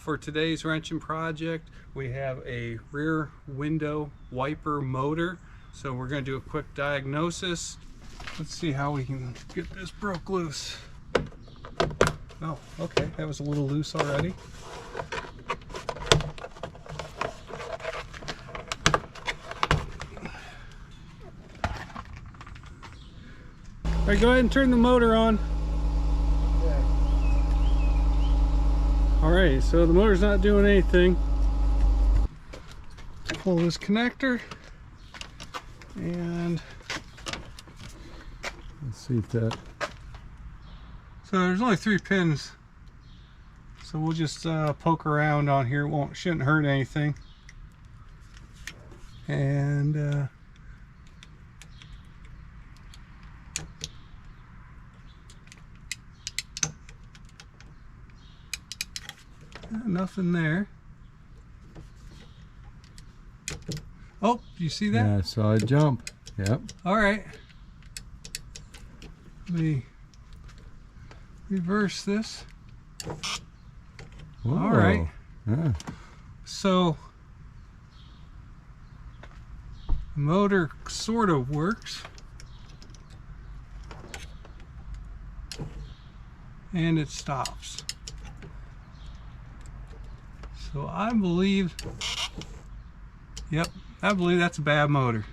For today's wrenching project, we have a rear window wiper motor. So we're going to do a quick diagnosis. Let's see how we can get this broke loose. Oh, okay, that was a little loose already. All right, go ahead and turn the motor on. Alright, so the motor's not doing anything. Pull this connector and let's see if that. So there's only 3 pins, so we'll just poke around on here. Shouldn't hurt anything. And nothing there. Oh, you see that? Yeah, I saw it jump. Yep. All right. Let me reverse this. Whoa. All right. Yeah. So the motor sort of works. And it stops. So I believe, yep, I believe that's a bad motor.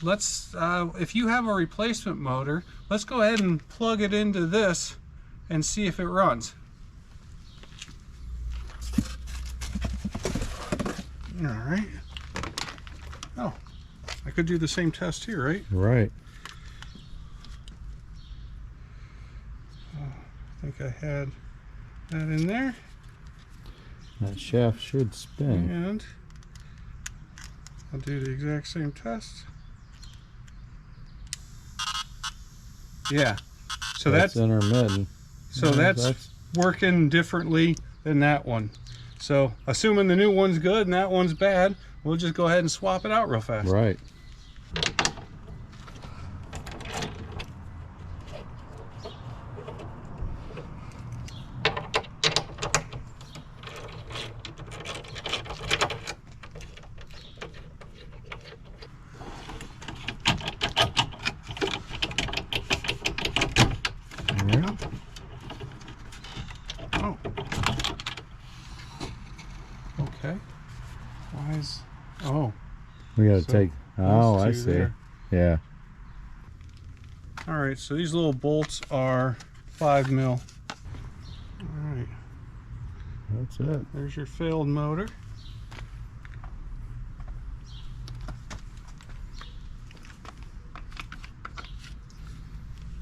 Let's, if you have a replacement motor, let's go ahead and plug it into this and see if it runs. All right. Oh, I could do the same test here, right? Right. I think I had that in there. That shaft should spin. And I'll do the exact same test. Yeah. So that's intermittent. So that's working differently than that one. So assuming the new one's good and that one's bad, we'll just go ahead and swap it out real fast. Right. Oh. Okay. Why is... Oh. We gotta So take... Oh, I two see. there. Yeah. Alright, so these little bolts are 5 mil. Alright. That's it. There's your failed motor.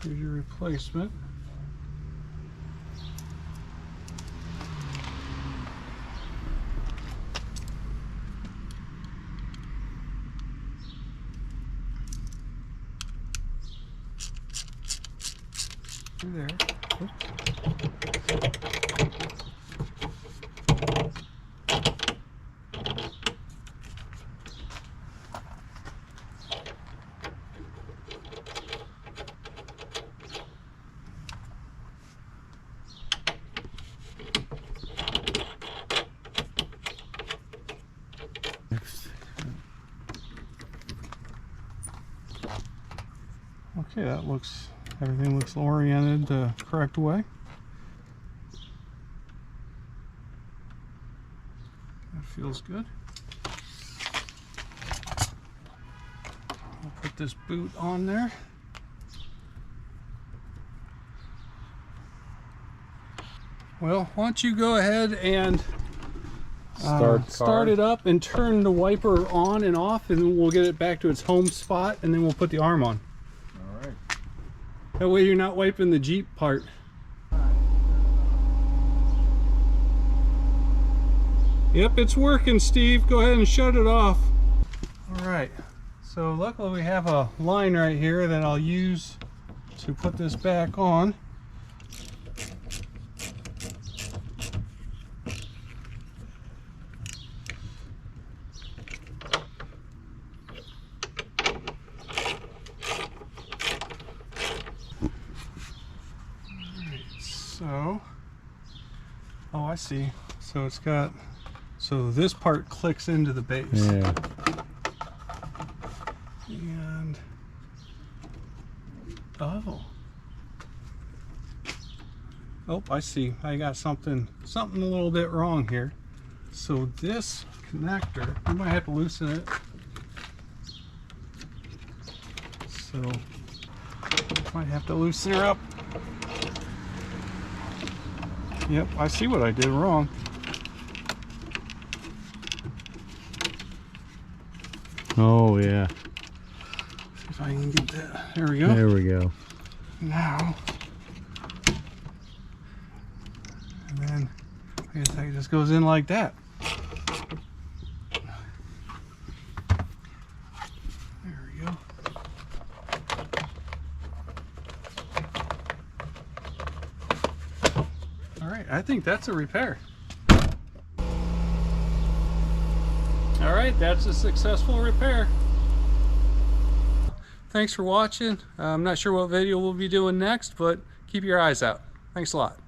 Here's your replacement. There. Okay, that looks, everything looks oriented the correct way. That feels good. I'll put this boot on there. Well, why don't you go ahead and start it up and turn the wiper on and off, and then we'll get it back to its home spot, and then we'll put the arm on. That way you're not wiping the Jeep part. Yep, it's working, Steve. Go ahead and shut it off. All right, so luckily we have a line right here that I'll use to put this back on. So Oh, I see. So it's got, so this part clicks into the base. Yeah. And, oh. Oh, I see. I got something a little bit wrong here. So this connector, I might have to loosen it. So, might have to loosen her up. Yep, I see what I did wrong. Oh, yeah. See if I can get that. There we go. There we go. Now, and then I guess that just goes in like that. There we go. All right, I think that's a repair. All right, that's a successful repair. Thanks for watching. I'm not sure what video we'll be doing next, but keep your eyes out. Thanks a lot.